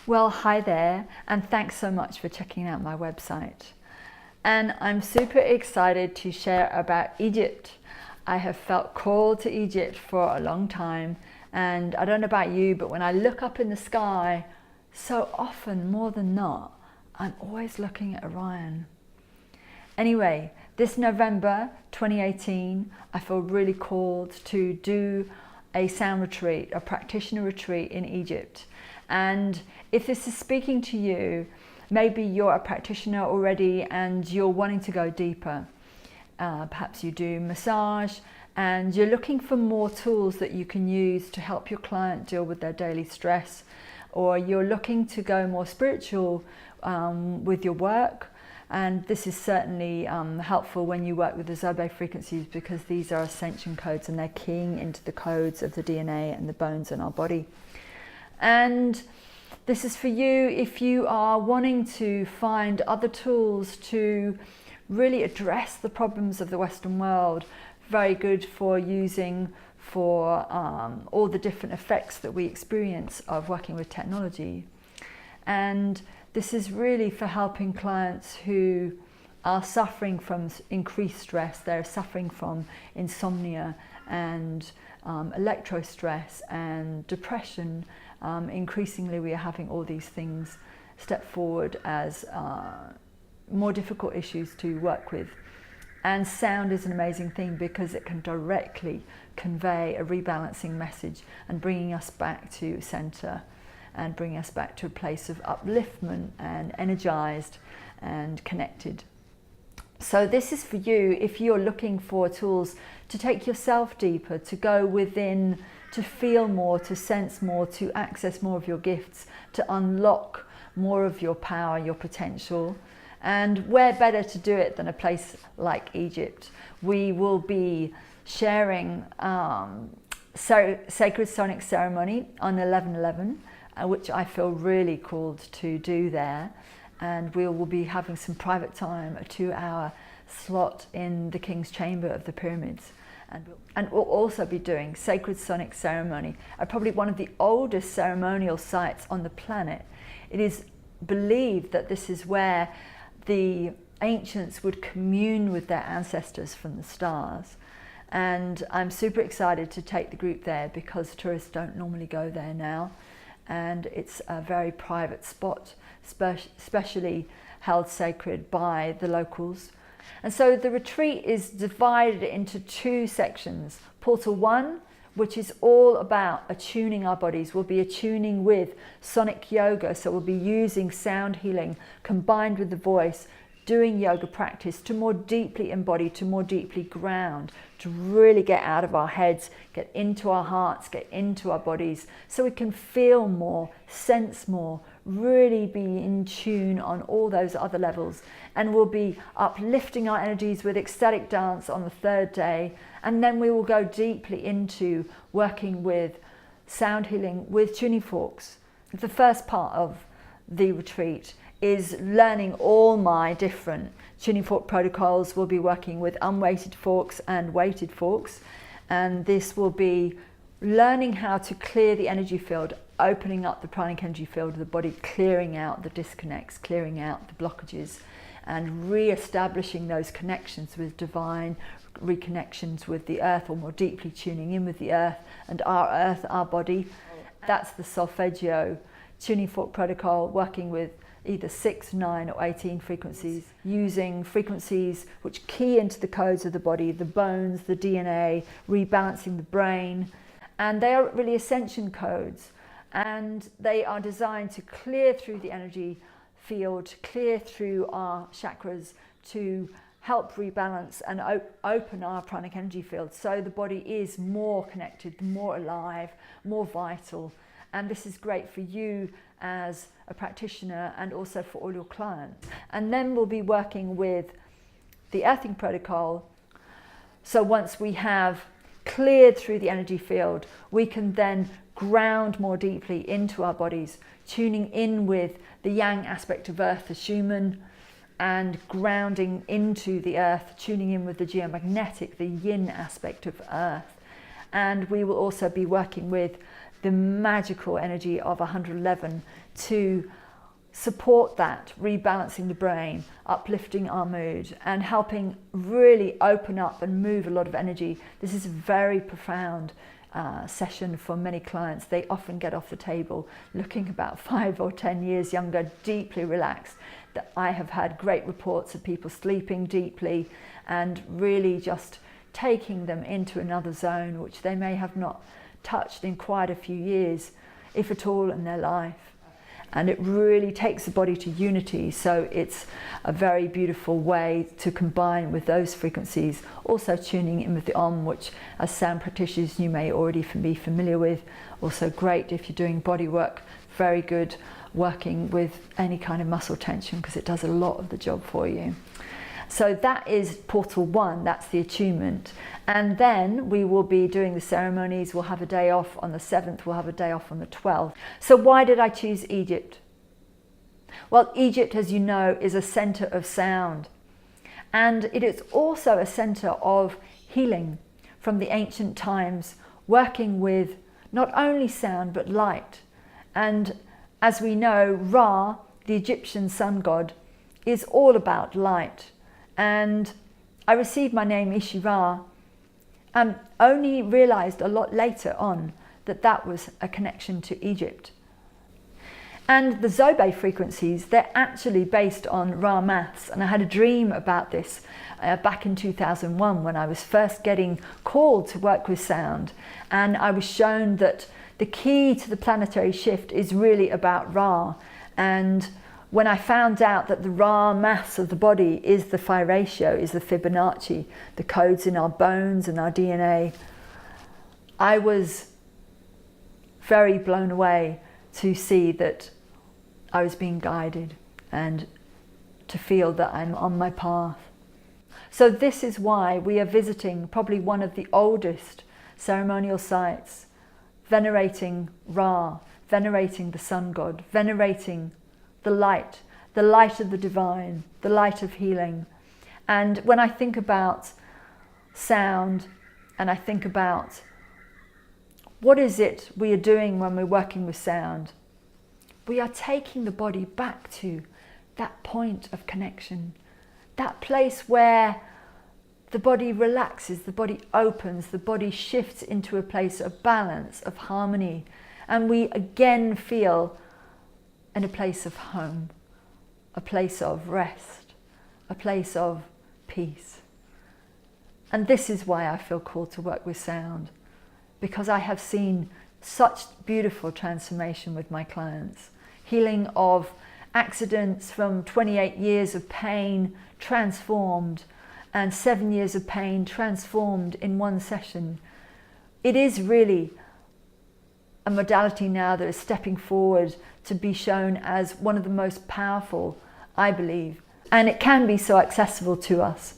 Well, hi there, and thanks so much for checking out my website. And I'm super excited to share about Egypt. I have felt called to Egypt for a long time, and I don't know about you, but when I look up in the sky, so often, more than not, I'm always looking at Orion. Anyway, this November 2018, I feel really called to do a sound retreat, a practitioner retreat in Egypt. And if this is speaking to you, maybe you're a practitioner already and you're wanting to go deeper. Perhaps you do massage and you're looking for more tools that you can use to help your client deal with their daily stress, or you're looking to go more spiritual with your work. And this is certainly helpful when you work with the Zobe frequencies, because these are ascension codes and they're keying into the codes of the DNA and the bones in our body. And this is for you if you are wanting to find other tools to really address the problems of the Western world. Very good for using for all the different effects that we experience of working with technology. And this is really for helping clients who are suffering from increased stress. They're suffering from insomnia and electro-stress and depression. Increasingly we are having all these things step forward as more difficult issues to work with. And sound is an amazing thing because it can directly convey a rebalancing message and bringing us back to center and bringing us back to a place of upliftment and energized and connected. So this is for you if you're looking for tools to take yourself deeper, to go within, to feel more, to sense more, to access more of your gifts, to unlock more of your power, your potential. And where better to do it than a place like Egypt? We will be sharing sacred sonic ceremony on 11/11, which I feel really called to do there. And we will be having some private time, a 2-hour slot in the King's Chamber of the Pyramids. And we'll also be doing sacred sonic ceremony at probably one of the oldest ceremonial sites on the planet. It is believed that this is where the ancients would commune with their ancestors from the stars. And I'm super excited to take the group there because tourists don't normally go there now. And it's a very private spot, specially held sacred by the locals. And so the retreat is divided into 2 sections. Portal 1, which is all about attuning our bodies. We'll be attuning with sonic yoga, so we'll be using sound healing combined with the voice, doing yoga practice to more deeply embody, to more deeply ground, to really get out of our heads, get into our hearts, get into our bodies, so we can feel more, sense more, really be in tune on all those other levels. And we'll be uplifting our energies with ecstatic dance on the 3rd day. And then we will go deeply into working with sound healing with tuning forks. The first part of the retreat is learning all my different tuning fork protocols. We'll be working with unweighted forks and weighted forks, and this will be learning how to clear the energy field, opening up the pranic energy field of the body, clearing out the disconnects, clearing out the blockages, and re-establishing those connections with divine, reconnections with the earth, or more deeply tuning in with the earth and our earth, our body. That's the solfeggio tuning fork protocol, working with either 6, 9 or 18 frequencies, using frequencies which key into the codes of the body, the bones, the DNA, rebalancing the brain. And they are really ascension codes, and they are designed to clear through the energy field, clear through our chakras, to help rebalance and open our pranic energy field so the body is more connected, more alive, more vital. And this is great for you as a practitioner and also for all your clients. And then we'll be working with the earthing protocol. So once we have cleared through the energy field, we can then ground more deeply into our bodies, tuning in with the yang aspect of earth, the Schumann, and grounding into the earth, tuning in with the geomagnetic, the yin aspect of earth. And we will also be working with the magical energy of 111 to support that, rebalancing the brain, uplifting our mood, and helping really open up and move a lot of energy. This is a very profound session for many clients. They often get off the table looking about 5 or 10 years younger, deeply relaxed. That I have had great reports of people sleeping deeply and really just taking them into another zone which they may have not touched in quite a few years, if at all, in their life. And it really takes the body to unity, so it's a very beautiful way to combine with those frequencies. Also tuning in with the Om, which as sound practitioners you may already be familiar with. Also great if you're doing body work, very good working with any kind of muscle tension, because it does a lot of the job for you. So that is portal 1, that's the attunement. And then we will be doing the ceremonies. We'll have a day off on the 7th, we'll have a day off on the 12th. So why did I choose Egypt? Well, Egypt, as you know, is a center of sound. And it is also a center of healing from the ancient times, working with not only sound but light. And as we know, Ra, the Egyptian sun god, is all about light. And I received my name Eeshi-Ra and only realized a lot later on that that was a connection to Egypt. And the Zobe frequencies, they're actually based on Ra maths. And I had a dream about this back in 2001 when I was first getting called to work with sound. And I was shown that the key to the planetary shift is really about Ra. And when I found out that the Ra mass of the body is the phi ratio, is the Fibonacci, the codes in our bones and our DNA, I was very blown away to see that I was being guided and to feel that I'm on my path. So this is why we are visiting probably one of the oldest ceremonial sites, venerating Ra, venerating the sun god, venerating the light of the divine, the light of healing. And when I think about sound and I think about what is it we are doing when we're working with sound, we are taking the body back to that point of connection, that place where the body relaxes, the body opens, the body shifts into a place of balance, of harmony, and we again feel in a place of home, a place of rest, a place of peace. And this is why I feel called to work with sound, because I have seen such beautiful transformation with my clients. Healing of accidents from 28 years of pain transformed, and 7 years of pain transformed in one session. It is really a modality now that is stepping forward to be shown as one of the most powerful, I believe. And it can be so accessible to us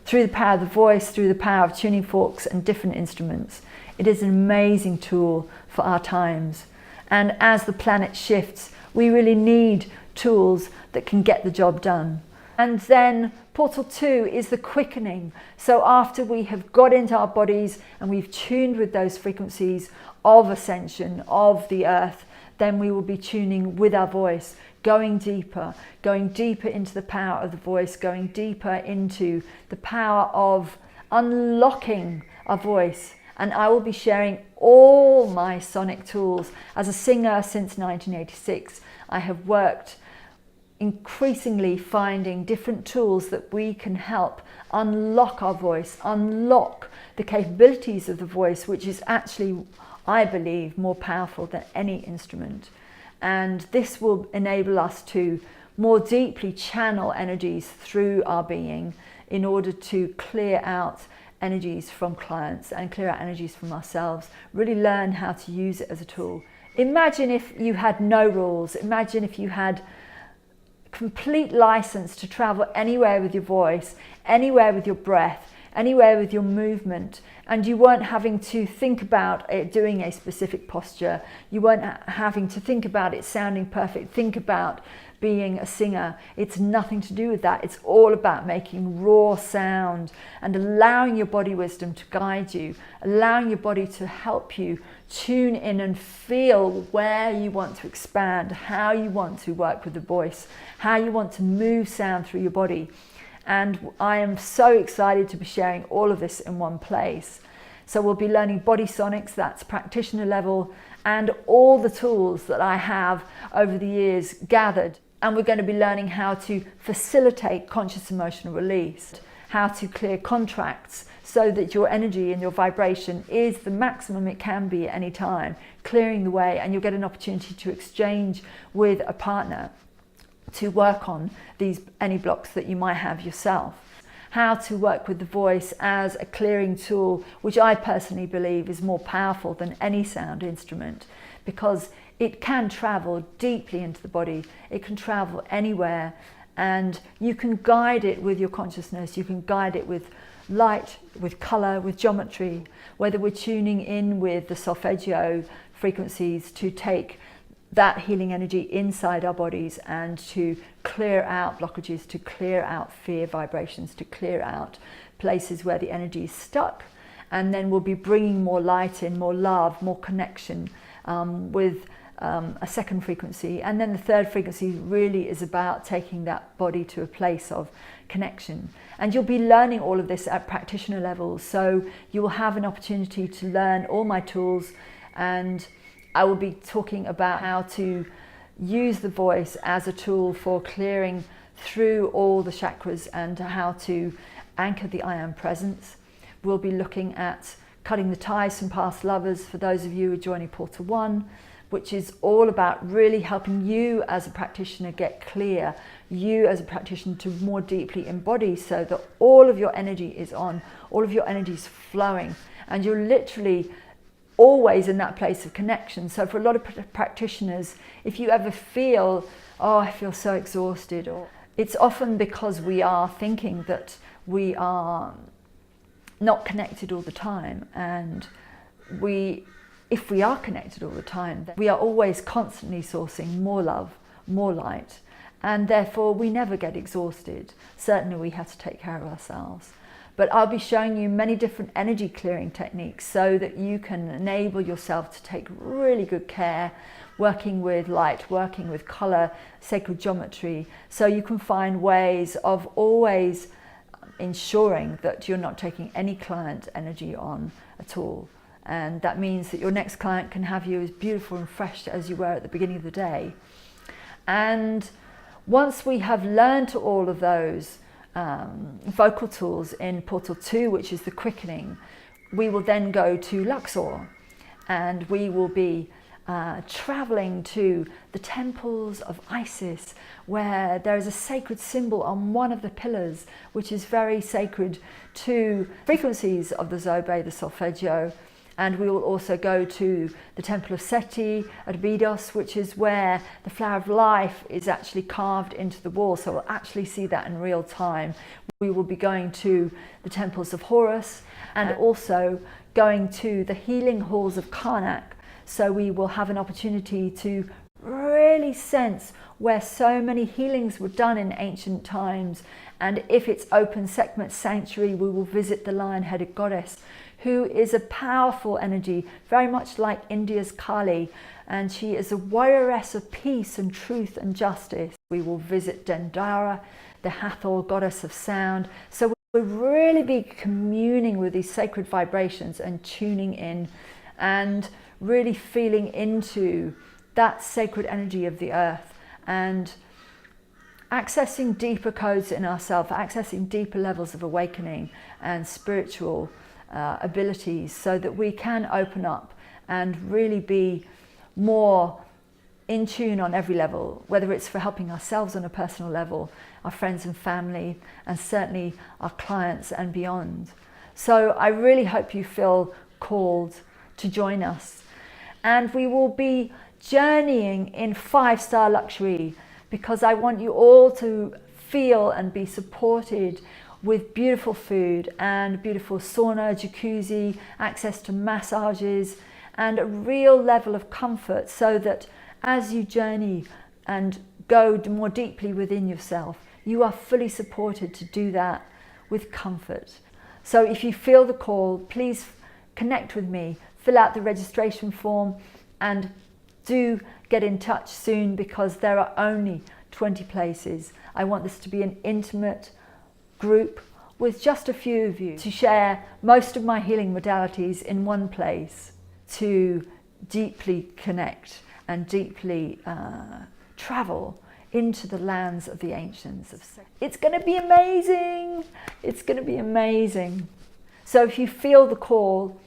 through the power of the voice, through the power of tuning forks and different instruments. It is an amazing tool for our times. And as the planet shifts, we really need tools that can get the job done. And then portal 2 is the quickening. So after we have got into our bodies and we've tuned with those frequencies of ascension, of the earth, then we will be tuning with our voice, going deeper into the power of the voice, going deeper into the power of unlocking our voice. And I will be sharing all my sonic tools. As a singer since 1986, I have worked increasingly finding different tools that we can help unlock our voice, unlock the capabilities of the voice, which is actually, I believe, more powerful than any instrument. And this will enable us to more deeply channel energies through our being in order to clear out energies from clients and clear out energies from ourselves, really learn how to use it as a tool. Imagine if you had no rules. Imagine if you had complete license to travel anywhere with your voice, anywhere with your breath, anywhere with your movement, and you weren't having to think about it doing a specific posture. You weren't having to think about it sounding perfect, think about being a singer. It's nothing to do with that. It's all about making raw sound and allowing your body wisdom to guide you, allowing your body to help you tune in and feel where you want to expand, how you want to work with the voice, how you want to move sound through your body. And I am so excited to be sharing all of this in one place. So we'll be learning body sonics, that's practitioner level, and all the tools that I have over the years gathered. And we're going to be learning how to facilitate conscious emotional release, how to clear contracts so that your energy and your vibration is the maximum it can be at any time, clearing the way, and you'll get an opportunity to exchange with a partner to work on any blocks that you might have yourself. How to work with the voice as a clearing tool, which I personally believe is more powerful than any sound instrument, because it can travel deeply into the body. It can travel anywhere, and you can guide it with your consciousness. You can guide it with light, with color, with geometry, whether we're tuning in with the solfeggio frequencies to take that healing energy inside our bodies and to clear out blockages, to clear out fear vibrations, to clear out places where the energy is stuck. And then we'll be bringing more light in, more love, more connection with a second frequency. And then the third frequency really is about taking that body to a place of connection. And you'll be learning all of this at practitioner levels. So you will have an opportunity to learn all my tools, and I will be talking about how to use the voice as a tool for clearing through all the chakras and how to anchor the I am presence. We'll be looking at cutting the ties from past lovers for those of you who are joining Portal 1, which is all about really helping you as a practitioner get clear, you as a practitioner to more deeply embody, so that all of your energy is on, all of your energy is flowing, and you're literally always in that place of connection. So for a lot of practitioners, if you ever feel, oh, I feel so exhausted, or it's often because we are thinking that we are not connected all the time. And if we are connected all the time, then we are always constantly sourcing more love, more light, and therefore we never get exhausted. Certainly we have to take care of ourselves. But I'll be showing you many different energy clearing techniques so that you can enable yourself to take really good care, working with light, working with color, sacred geometry, so you can find ways of always ensuring that you're not taking any client energy on at all. And that means that your next client can have you as beautiful and fresh as you were at the beginning of the day. And once we have learned all of those vocal tools in Portal 2, which is the quickening, we will then go to Luxor, and we will be traveling to the temples of Isis, where there is a sacred symbol on one of the pillars, which is very sacred to frequencies of the zobe, the solfeggio. And we will also go to the temple of Seti at Abydos, which is where the flower of life is actually carved into the wall. So we'll actually see that in real time. We will be going to the temples of Horus and also going to the healing halls of Karnak. So we will have an opportunity to really sense where so many healings were done in ancient times. And if it's open Sekhmet sanctuary, we will visit the lion-headed goddess, who is a powerful energy, very much like India's Kali, and she is a warrioress of peace and truth and justice. We will visit Dendara, the Hathor goddess of sound. So we'll really be communing with these sacred vibrations and tuning in and really feeling into that sacred energy of the earth and accessing deeper codes in ourselves, accessing deeper levels of awakening and spiritual abilities, so that we can open up and really be more in tune on every level, whether it's for helping ourselves on a personal level, our friends and family, and certainly our clients and beyond. So I really hope you feel called to join us. And we will be journeying in 5-star luxury, because I want you all to feel and be supported with beautiful food and beautiful sauna, jacuzzi, access to massages, and a real level of comfort, so that as you journey and go more deeply within yourself, you are fully supported to do that with comfort. So if you feel the call, please connect with me, fill out the registration form, and do get in touch soon, because there are only 20 places. I want this to be an intimate group with just a few of you, to share most of my healing modalities in one place, to deeply connect and deeply travel into the lands of the ancients. It's going to be amazing. It's going to be amazing. So if you feel the call,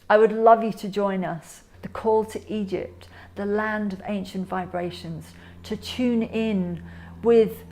I would love you to join us. The call to Egypt, the land of ancient vibrations, to tune in with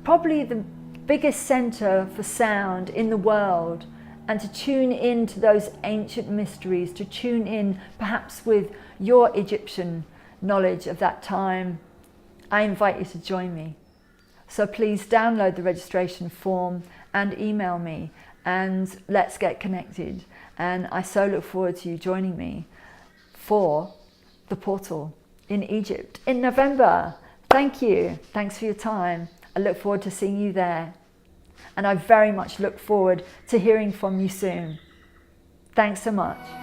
probably the biggest center for sound in the world, and to tune in to those ancient mysteries, to tune in perhaps with your Egyptian knowledge of that time. I invite you to join me. So please download the registration form and email me, and let's get connected. And I so look forward to you joining me for the portal in Egypt in November. Thank you. Thanks for your time. I look forward to seeing you there. And I very much look forward to hearing from you soon. Thanks so much.